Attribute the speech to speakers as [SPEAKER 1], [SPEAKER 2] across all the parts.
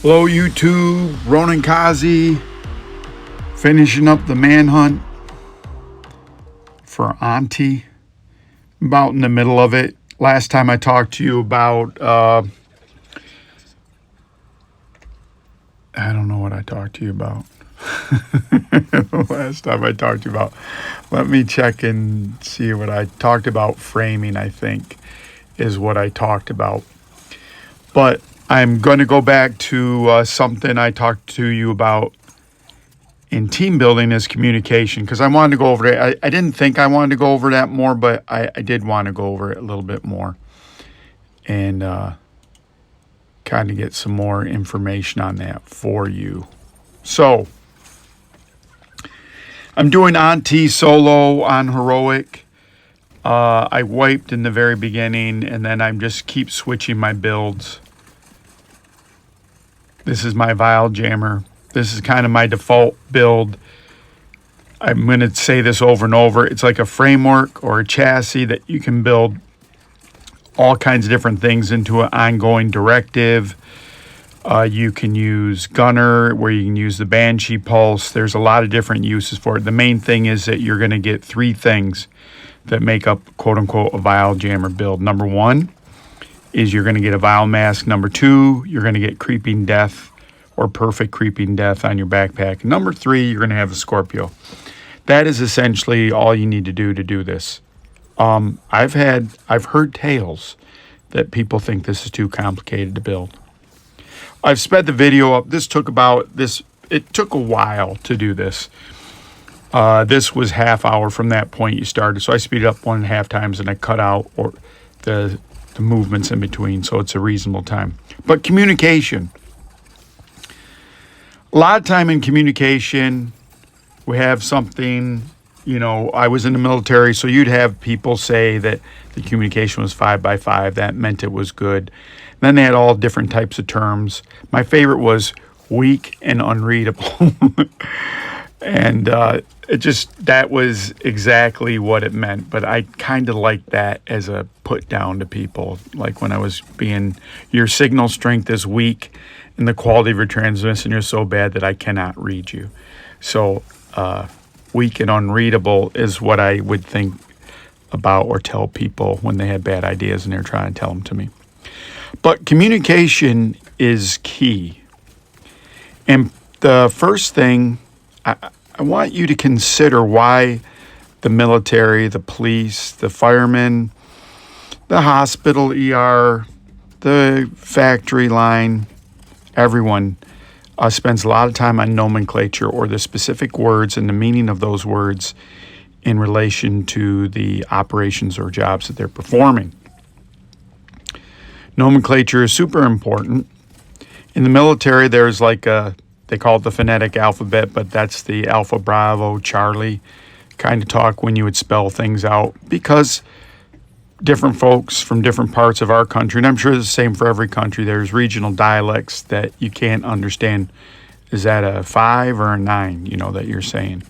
[SPEAKER 1] Hello YouTube, Ronan Kazi, finishing up the manhunt for Auntie. About in the middle of it. Last time I talked to you about, I don't know what I talked to you about. Last time I talked to you about, let me check and see what I talked about. Framing, I think, is what I talked about. But I'm going to go back to something I talked to you about in team building is communication, because I wanted to go over it. I didn't think I wanted to go over that more, but I did want to go over it a little bit more and kind of get some more information on that for you. So I'm doing Auntie solo on heroic. I wiped in the very beginning, and then I'm just keep switching my builds. This is my vial jammer. This is kind of my default build. I'm going to say this over and over. It's like a framework or a chassis that you can build all kinds of different things into an ongoing directive. You can use Gunner, where you can use the Banshee Pulse. There's a lot of different uses for it. The main thing is that you're going to get three things that make up, quote-unquote, a vial jammer build. Number one is you're going to get a vial mask. Number two, you're going to get creeping death or perfect creeping death on your backpack. Number three, you're going to have a Scorpio. That is essentially all you need to do this. I've heard tales that people think this is too complicated to build. I've sped the video up. It took a while to do this. This was half hour from that point you started. So I speeded up 1.5 times and I cut out or the movements in between, so it's a reasonable time. But communication. A lot of time in communication, we have something, I was in the military, so you'd have people say that the communication was 5x5. That meant it was good. Then they had all different types of terms. My favorite was weak and unreadable. And that was exactly what it meant. But I kind of liked that as a put down to people. Like when I was your signal strength is weak and the quality of your transmission is so bad that I cannot read you. So weak and unreadable is what I would think about or tell people when they had bad ideas and they're trying to tell them to me. But communication is key. And the first thing, I want you to consider why the military, the police, the firemen, the hospital, ER, the factory line, everyone spends a lot of time on nomenclature or the specific words and the meaning of those words in relation to the operations or jobs that they're performing. Nomenclature is super important. In the military, there's they call it the phonetic alphabet, but that's the Alpha, Bravo, Charlie kind of talk when you would spell things out, because different folks from different parts of our country, and I'm sure it's the same for every country, there's regional dialects that you can't understand. Is that a 5 or a 9, that you're saying?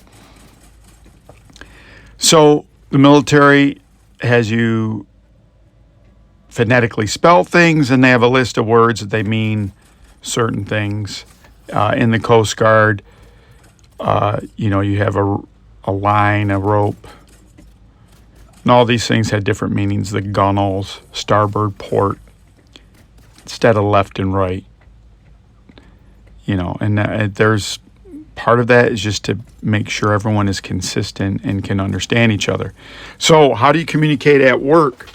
[SPEAKER 1] So the military has you phonetically spell things, and they have a list of words that they mean certain things. In the Coast Guard, you have a line, a rope, and all these things had different meanings. The gunnels, starboard port, instead of left and right. And there's part of that is just to make sure everyone is consistent and can understand each other. So how do you communicate at work?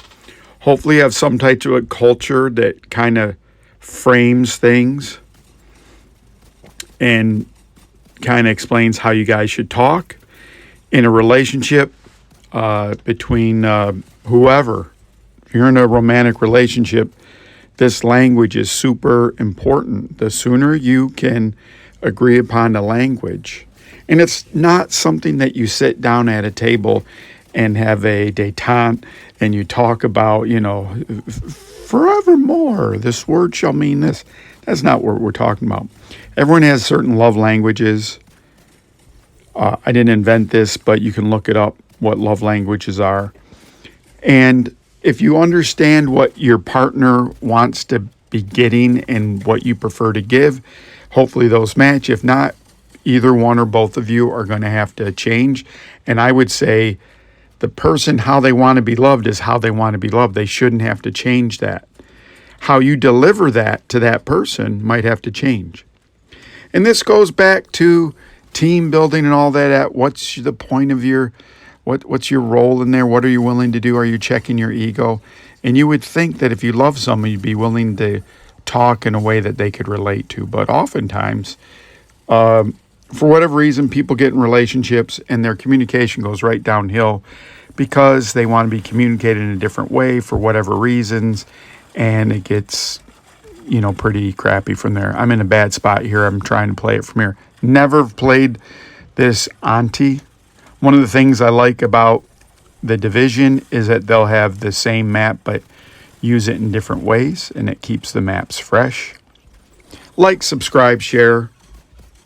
[SPEAKER 1] Hopefully you have some type of a culture that kind of frames things and kind of explains how you guys should talk in a relationship between whoever. If you're in a romantic relationship, this language is super important. The sooner you can agree upon the language, and it's not something that you sit down at a table and have a détente and you talk about, forevermore, this word shall mean this. That's not what we're talking about. Everyone has certain love languages. I didn't invent this, but you can look it up, what love languages are. And if you understand what your partner wants to be getting and what you prefer to give. Hopefully those match. If not, either one or both of you are going to have to change. And I would say the person, how they want to be loved is how they want to be loved. They shouldn't have to change that. How you deliver that to that person might have to change. And this goes back to team building and all that. What's the point of what's your role in there? What are you willing to do? Are you checking your ego? And you would think that if you love someone, you'd be willing to talk in a way that they could relate to. But oftentimes, for whatever reason, people get in relationships and their communication goes right downhill because they want to be communicated in a different way for whatever reasons. And it gets, pretty crappy from there. I'm in a bad spot here. I'm trying to play it from here. Never played this Auntie. One of the things I like about the division is that they'll have the same map, but use it in different ways, and it keeps the maps fresh. Like, subscribe, share,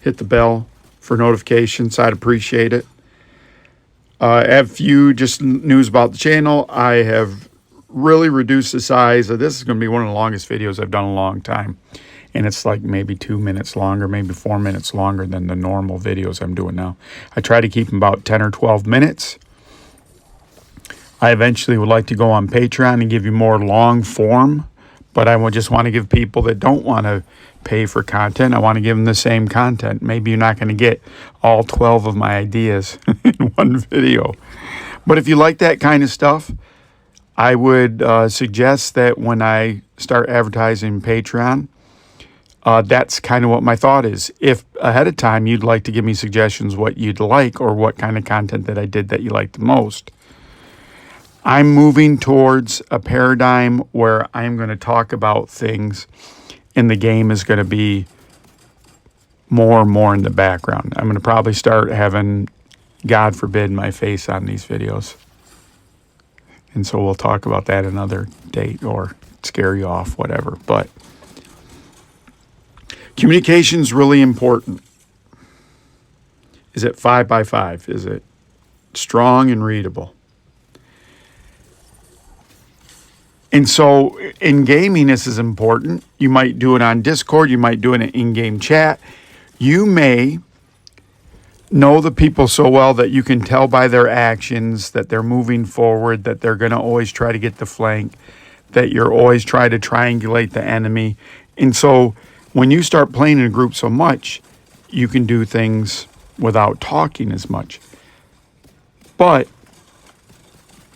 [SPEAKER 1] hit the bell for notifications. I'd appreciate it. I have a few just news about the channel. I have really reduced the size. This is going to be one of the longest videos I've done in a long time. And it's like maybe 2 minutes longer, maybe 4 minutes longer than the normal videos I'm doing now. I try to keep them about 10 or 12 minutes. I eventually would like to go on Patreon and give you more long form, but I just want to give people that don't want to pay for content, I want to give them the same content. Maybe you're not going to get all 12 of my ideas in one video. But if you like that kind of stuff, I would suggest that when I start advertising Patreon, that's kind of what my thought is. If ahead of time you'd like to give me suggestions what you'd like or what kind of content that I did that you like the most. I'm moving towards a paradigm where I'm going to talk about things and the game is going to be more and more in the background. I'm going to probably start having, God forbid, my face on these videos. And so we'll talk about that another date or scare you off, whatever. But communication is really important. Is it 5 by 5? Is it strong and readable? And so in gaming, this is important. You might do it on Discord. You might do it in in-game chat. You may know the people so well that you can tell by their actions that they're moving forward, that they're going to always try to get the flank, that you're always trying to triangulate the enemy. And so when you start playing in a group so much, you can do things without talking as much. But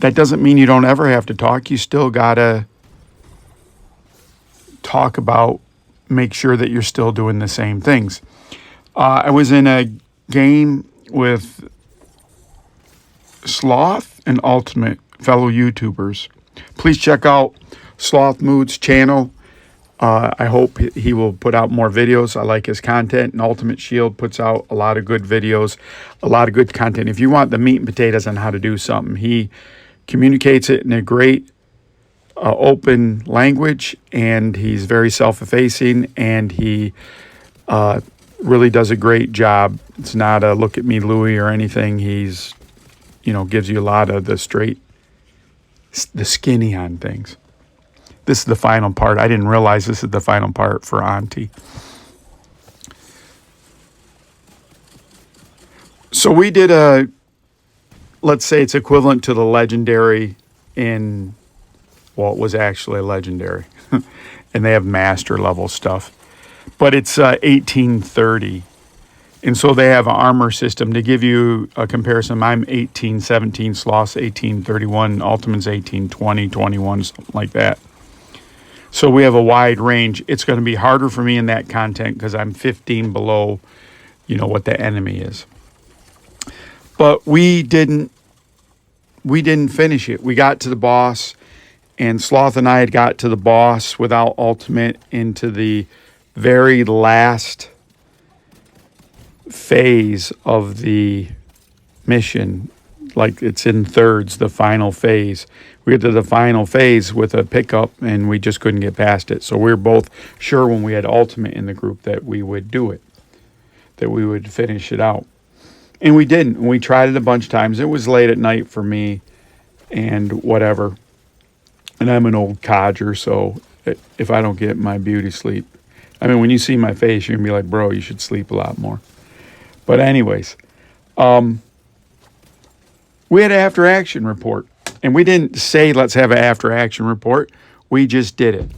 [SPEAKER 1] that doesn't mean you don't ever have to talk. You still got to talk about, make sure that you're still doing the same things. I was in a game with Sloth and Ultimate, fellow YouTubers. Please check out Sloth Mood's channel. I hope he will put out more videos. I like his content. And Ultimate Shield puts out a lot of good videos, a lot of good content. If you want the meat and potatoes on how to do something, he communicates it in a great open language, and he's very self-effacing, and he really does a great job. It's not a look at me Louie or anything. He's, gives you a lot of the skinny on things. This is the final part. I didn't realize this is the final part for Auntie. So we did let's say it's equivalent to the legendary it was actually a legendary. And they have master level stuff. But it's 1830. And so they have an armor system. To give you a comparison, I'm 1817, Sloth's 1831, Ultimate's 1820, 21, something like that. So we have a wide range. It's going to be harder for me in that content because I'm 15 below, what the enemy is. But we didn't finish it. We got to the boss, and Sloth and I had got to the boss without Ultimate into the very last phase of the mission. Like it's in thirds, the final phase. We get to the final phase with a pickup, and we just couldn't get past it. So we were both sure when we had Ultimate in the group that we would do it, that we would finish it out. And we didn't. We tried it a bunch of times. It was late at night for me and whatever. And I'm an old codger, so if I don't get my beauty sleep. I mean, when you see my face, you're going to be like, bro, you should sleep a lot more. But anyways, we had an after action report. And we didn't say, let's have an after action report. We just did it.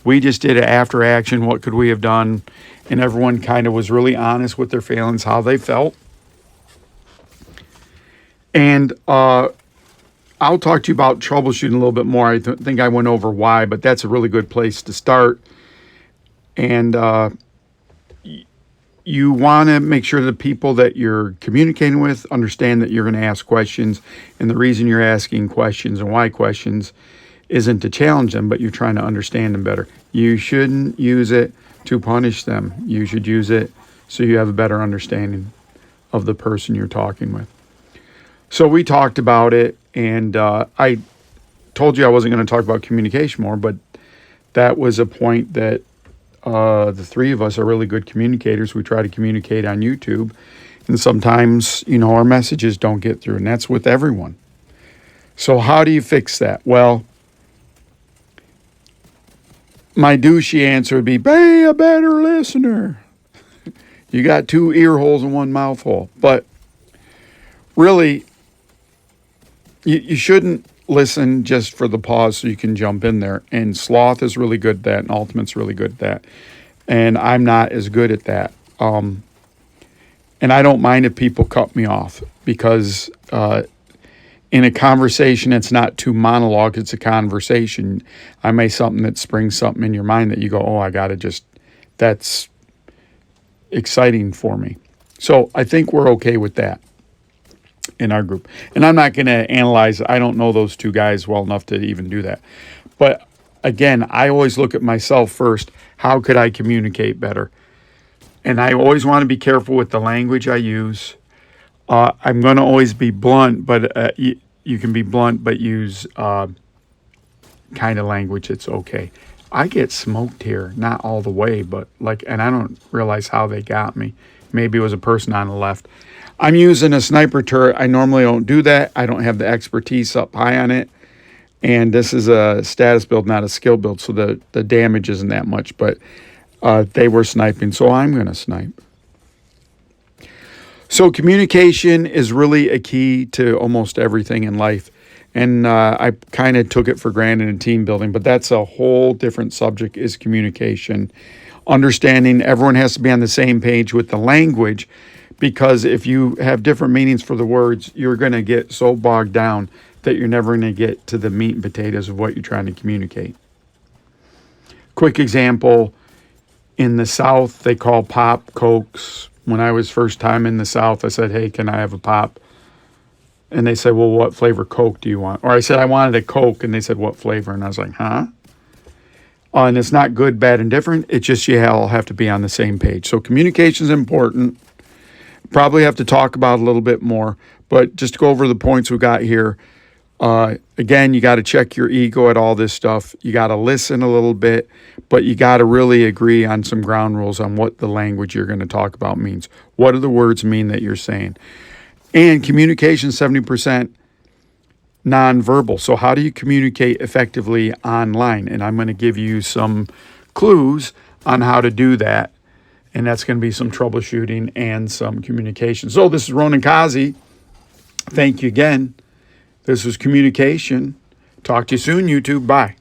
[SPEAKER 1] We just did it after action. What could we have done? And everyone kind of was really honest with their feelings, how they felt. And I'll talk to you about troubleshooting a little bit more. I think I went over why, but that's a really good place to start. And you want to make sure the people that you're communicating with understand that you're going to ask questions. And the reason you're asking questions and why questions isn't to challenge them, but you're trying to understand them better. You shouldn't use it to punish them. You should use it so you have a better understanding of the person you're talking with. So we talked about it, and I told you I wasn't going to talk about communication more, but that was a point that the three of us are really good communicators. We try to communicate on YouTube, and sometimes, our messages don't get through, and that's with everyone. So how do you fix that? Well, my douchey answer would be, be a better listener. You got 2 ear holes and 1 mouth hole. But really, you shouldn't listen just for the pause so you can jump in there. And Sloth is really good at that, and Ultimate's really good at that. And I'm not as good at that. And I don't mind if people cut me off, because in a conversation, it's not to monologue, it's a conversation. I may something that springs something in your mind that you go, oh, I got to just, that's exciting for me. So I think we're okay with that in our group. And I'm not going to analyze, I don't know those 2 guys well enough to even do that. But again, I always look at myself first. How could I communicate better? And I always want to be careful with the language I use. I'm going to always be blunt, but you can be blunt, but use kind of language that's okay. I get smoked here, not all the way, but and I don't realize how they got me. Maybe it was a person on the left. I'm using a sniper turret. I normally don't do that. I don't have the expertise up high on it. And this is a status build, not a skill build, so the damage isn't that much. But they were sniping, so I'm going to snipe. So communication is really a key to almost everything in life. And I kind of took it for granted in team building, but that's a whole different subject, is communication. Understanding everyone has to be on the same page with the language, because if you have different meanings for the words, you're going to get so bogged down that you're never going to get to the meat and potatoes of what you're trying to communicate. Quick example, in the South, they call pop Cokes. When I was first time in the South, I said, hey, can I have a pop? And they said, well, what flavor Coke do you want? Or I said, I wanted a Coke. And they said, what flavor? And I was like, huh? And it's not good, bad, and different. It's just you all have to be on the same page. So communication is important. Probably have to talk about it a little bit more. But just to go over the points we got here. Again, you got to check your ego at all this stuff. You got to listen a little bit, but you got to really agree on some ground rules on what the language you're going to talk about means. What do the words mean that you're saying? And communication 70% nonverbal. So how do you communicate effectively online? And I'm going to give you some clues on how to do that. And that's going to be some troubleshooting and some communication. So this is Ronan Kazi. Thank you again. This was communication. Talk to you soon, YouTube. Bye.